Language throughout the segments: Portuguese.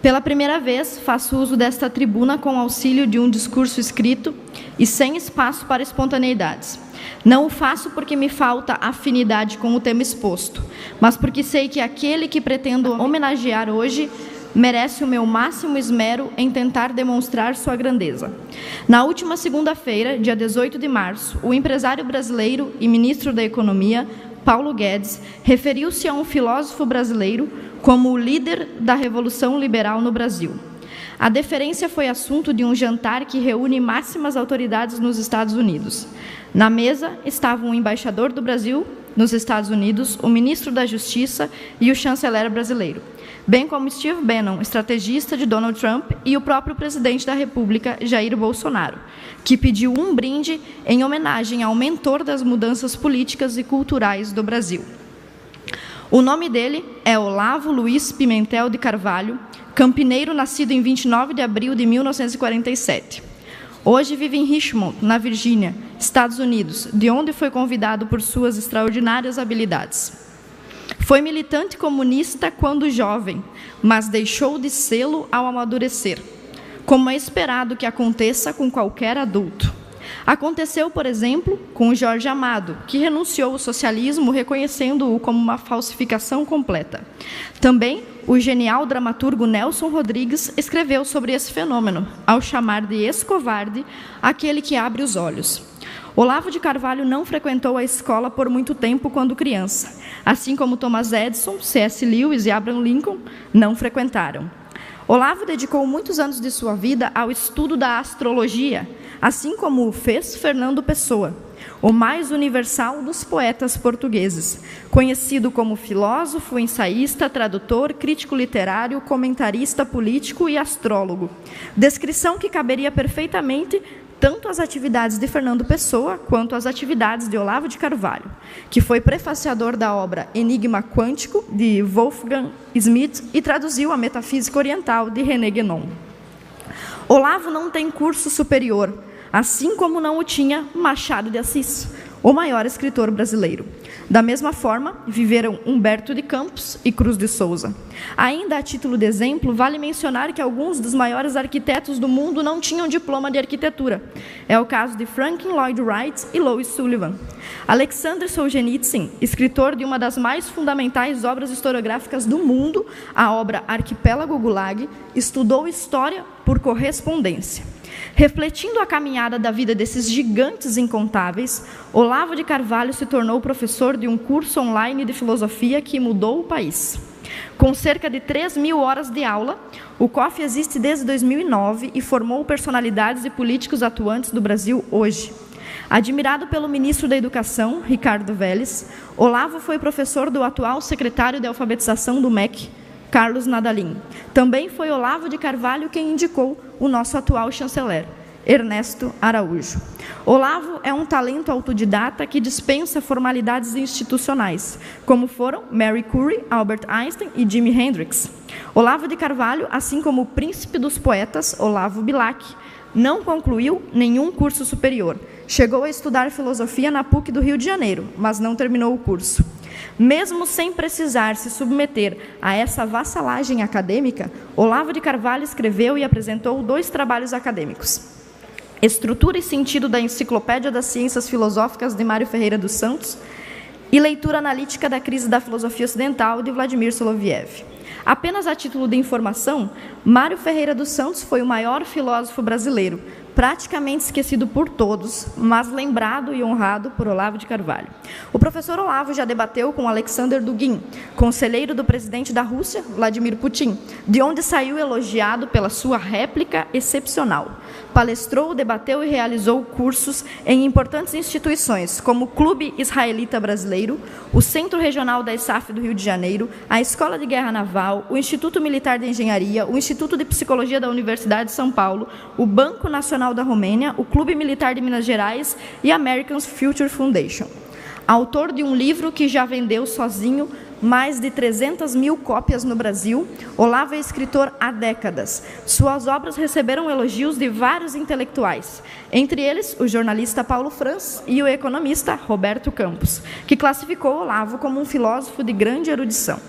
Pela primeira vez, faço uso desta tribuna com auxílio de um discurso escrito e sem espaço para espontaneidades. Não o faço porque me falta afinidade com o tema exposto, mas porque sei que aquele que pretendo homenagear hoje merece o meu máximo esmero em tentar demonstrar sua grandeza. Na última segunda-feira, dia 18 de março, o empresário brasileiro e ministro da Economia, Paulo Guedes, referiu-se a um filósofo brasileiro como o líder da Revolução Liberal no Brasil. A deferência foi assunto de um jantar que reúne máximas autoridades nos Estados Unidos. Na mesa estavam o embaixador do Brasil nos Estados Unidos, o ministro da Justiça e o chanceler brasileiro, bem como Steve Bannon, estrategista de Donald Trump, e o próprio presidente da República, Jair Bolsonaro, que pediu um brinde em homenagem ao mentor das mudanças políticas e culturais do Brasil. O nome dele é Olavo Luiz Pimentel de Carvalho, campineiro nascido em 29 de abril de 1947. Hoje vive em Richmond, na Virgínia, Estados Unidos, de onde foi convidado por suas extraordinárias habilidades. Foi militante comunista quando jovem, mas deixou de sê-lo ao amadurecer, como é esperado que aconteça com qualquer adulto. Aconteceu, por exemplo, com Jorge Amado, que renunciou ao socialismo reconhecendo-o como uma falsificação completa. Também o genial dramaturgo Nelson Rodrigues escreveu sobre esse fenômeno, ao chamar de ex-covarde aquele que abre os olhos. Olavo de Carvalho não frequentou a escola por muito tempo quando criança, assim como Thomas Edison, C.S. Lewis e Abraham Lincoln não frequentaram. Olavo dedicou muitos anos de sua vida ao estudo da astrologia, assim como o fez Fernando Pessoa, o mais universal dos poetas portugueses, conhecido como filósofo, ensaísta, tradutor, crítico literário, comentarista político e astrólogo. Descrição que caberia perfeitamente tanto às atividades de Fernando Pessoa quanto às atividades de Olavo de Carvalho, que foi prefaciador da obra Enigma Quântico, de Wolfgang Schmidt, e traduziu a Metafísica Oriental, de René Guénon. Olavo não tem curso superior, assim como não o tinha Machado de Assis, o maior escritor brasileiro. Da mesma forma, viveram Humberto de Campos e Cruz de Souza. Ainda a título de exemplo, vale mencionar que alguns dos maiores arquitetos do mundo não tinham diploma de arquitetura. É o caso de Franklin Lloyd Wright e Louis Sullivan. Alexander Solzhenitsyn, escritor de uma das mais fundamentais obras historiográficas do mundo, a obra Arquipélago Gulag, estudou história por correspondência. Refletindo a caminhada da vida desses gigantes incontáveis, Olavo de Carvalho se tornou professor de um curso online de filosofia que mudou o país. Com cerca de 3.000 horas de aula, o COF existe desde 2009 e formou personalidades e políticos atuantes do Brasil hoje. Admirado pelo ministro da Educação, Ricardo Vélez, Olavo foi professor do atual secretário de Alfabetização do MEC, Carlos Nadalim. Também foi Olavo de Carvalho quem indicou o nosso atual chanceler, Ernesto Araújo. Olavo é um talento autodidata que dispensa formalidades institucionais, como foram Marie Curie, Albert Einstein e Jimi Hendrix. Olavo de Carvalho, assim como o príncipe dos poetas, Olavo Bilac, não concluiu nenhum curso superior. Chegou a estudar filosofia na PUC do Rio de Janeiro, mas não terminou o curso. Mesmo sem precisar se submeter a essa vassalagem acadêmica, Olavo de Carvalho escreveu e apresentou 2 trabalhos acadêmicos: Estrutura e Sentido da Enciclopédia das Ciências Filosóficas, de Mário Ferreira dos Santos, e Leitura Analítica da Crise da Filosofia Ocidental, de Vladimir Soloviev. Apenas a título de informação, Mário Ferreira dos Santos foi o maior filósofo brasileiro, praticamente esquecido por todos, mas lembrado e honrado por Olavo de Carvalho. O professor Olavo já debateu com Alexander Dugin, conselheiro do presidente da Rússia, Vladimir Putin, de onde saiu elogiado pela sua réplica excepcional. Palestrou, debateu e realizou cursos em importantes instituições, como o Clube Israelita Brasileiro, o Centro Regional da ISAF do Rio de Janeiro, a Escola de Guerra Naval, o Instituto Militar de Engenharia, o Instituto de Psicologia da Universidade de São Paulo, o Banco Nacional da Romênia, o Clube Militar de Minas Gerais e a American Future Foundation. Autor de um livro que já vendeu sozinho mais de 300.000 cópias no Brasil, Olavo é escritor há décadas. Suas obras receberam elogios de vários intelectuais, entre eles o jornalista Paulo Franz e o economista Roberto Campos, que classificou Olavo como um filósofo de grande erudição.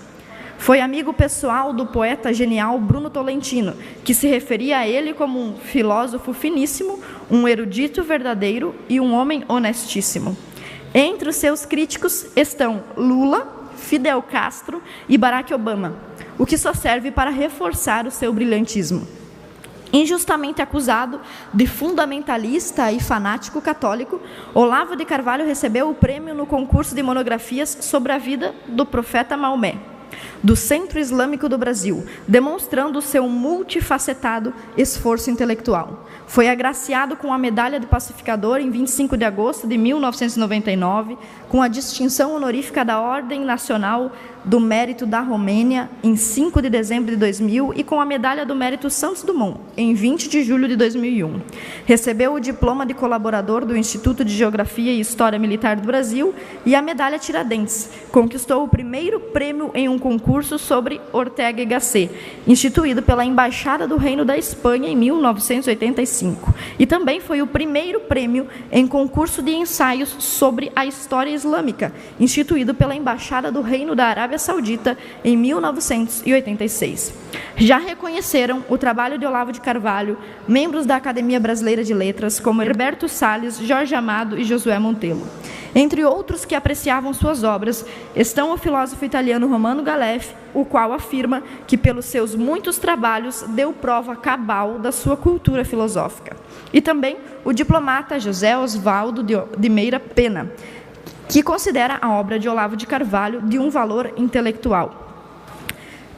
Foi amigo pessoal do poeta genial Bruno Tolentino, que se referia a ele como um filósofo finíssimo, um erudito verdadeiro e um homem honestíssimo. Entre os seus críticos estão Lula, Fidel Castro e Barack Obama, o que só serve para reforçar o seu brilhantismo. Injustamente acusado de fundamentalista e fanático católico, Olavo de Carvalho recebeu o prêmio no concurso de monografias sobre a vida do profeta Maomé, do Centro Islâmico do Brasil, demonstrando o seu multifacetado esforço intelectual. Foi agraciado com a Medalha de Pacificador em 25 de agosto de 1999, com a distinção honorífica da Ordem Nacional do Mérito da Romênia em 5 de dezembro de 2000 e com a Medalha do Mérito Santos Dumont em 20 de julho de 2001. Recebeu o diploma de colaborador do Instituto de Geografia e História Militar do Brasil e a Medalha Tiradentes. Conquistou o primeiro prêmio em um concurso sobre Ortega y Gasset, instituído pela Embaixada do Reino da Espanha em 1985. E também foi o primeiro prêmio em concurso de ensaios sobre a história islâmica, instituído pela Embaixada do Reino da Arábia Saudita em 1986. Já reconheceram o trabalho de Olavo de Carvalho membros da Academia Brasileira de Letras, como Herberto Salles, Jorge Amado e Josué Montelo. Entre outros que apreciavam suas obras, estão o filósofo italiano Romano Galef, o qual afirma que, pelos seus muitos trabalhos, deu prova cabal da sua cultura filosófica. E também o diplomata José Osvaldo de Meira Pena, que considera a obra de Olavo de Carvalho de um valor intelectual.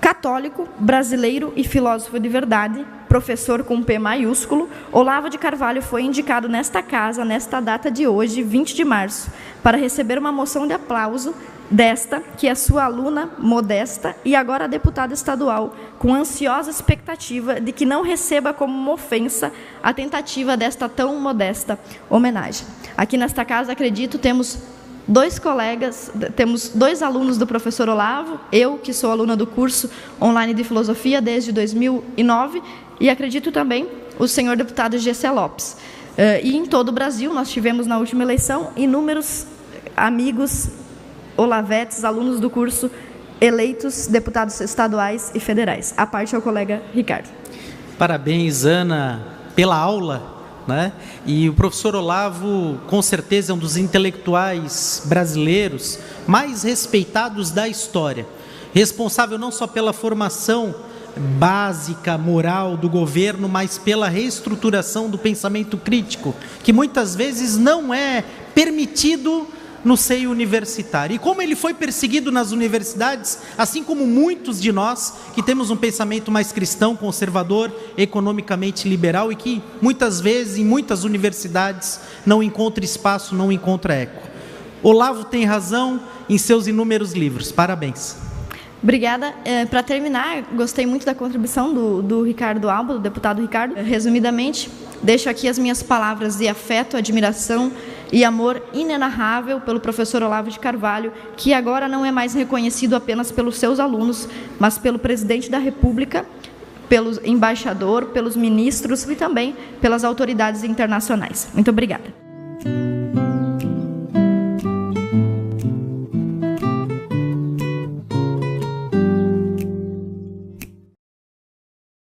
Católico, brasileiro e filósofo de verdade, professor com P maiúsculo, Olavo de Carvalho foi indicado nesta casa, nesta data de hoje, 20 de março, para receber uma moção de aplauso desta, que é sua aluna modesta e agora deputada estadual, com ansiosa expectativa de que não receba como uma ofensa a tentativa desta tão modesta homenagem. Aqui nesta casa, acredito, temos dois alunos do professor Olavo, eu, que sou aluna do curso online de filosofia desde 2009, e acredito também o senhor deputado Gessé Lopes. E em todo o Brasil, nós tivemos na última eleição inúmeros amigos olavetes, alunos do curso, eleitos deputados estaduais e federais. A parte é o colega Ricardo. Parabéns, Ana, pela aula. Né? E o professor Olavo, com certeza, é um dos intelectuais brasileiros mais respeitados da história, responsável não só pela formação básica, moral do governo, mas pela reestruturação do pensamento crítico, que muitas vezes não é permitido no seio universitário. E como ele foi perseguido nas universidades, assim como muitos de nós que temos um pensamento mais cristão, conservador, economicamente liberal e que muitas vezes em muitas universidades não encontra espaço, não encontra eco. Olavo tem razão em seus inúmeros livros. Parabéns. Obrigada. Para terminar, gostei muito da contribuição do Ricardo Alba, do deputado Ricardo. Resumidamente, deixo aqui as minhas palavras de afeto, admiração e amor inenarrável pelo professor Olavo de Carvalho, que agora não é mais reconhecido apenas pelos seus alunos, mas pelo presidente da República, pelo embaixador, pelos ministros e também pelas autoridades internacionais. Muito obrigada.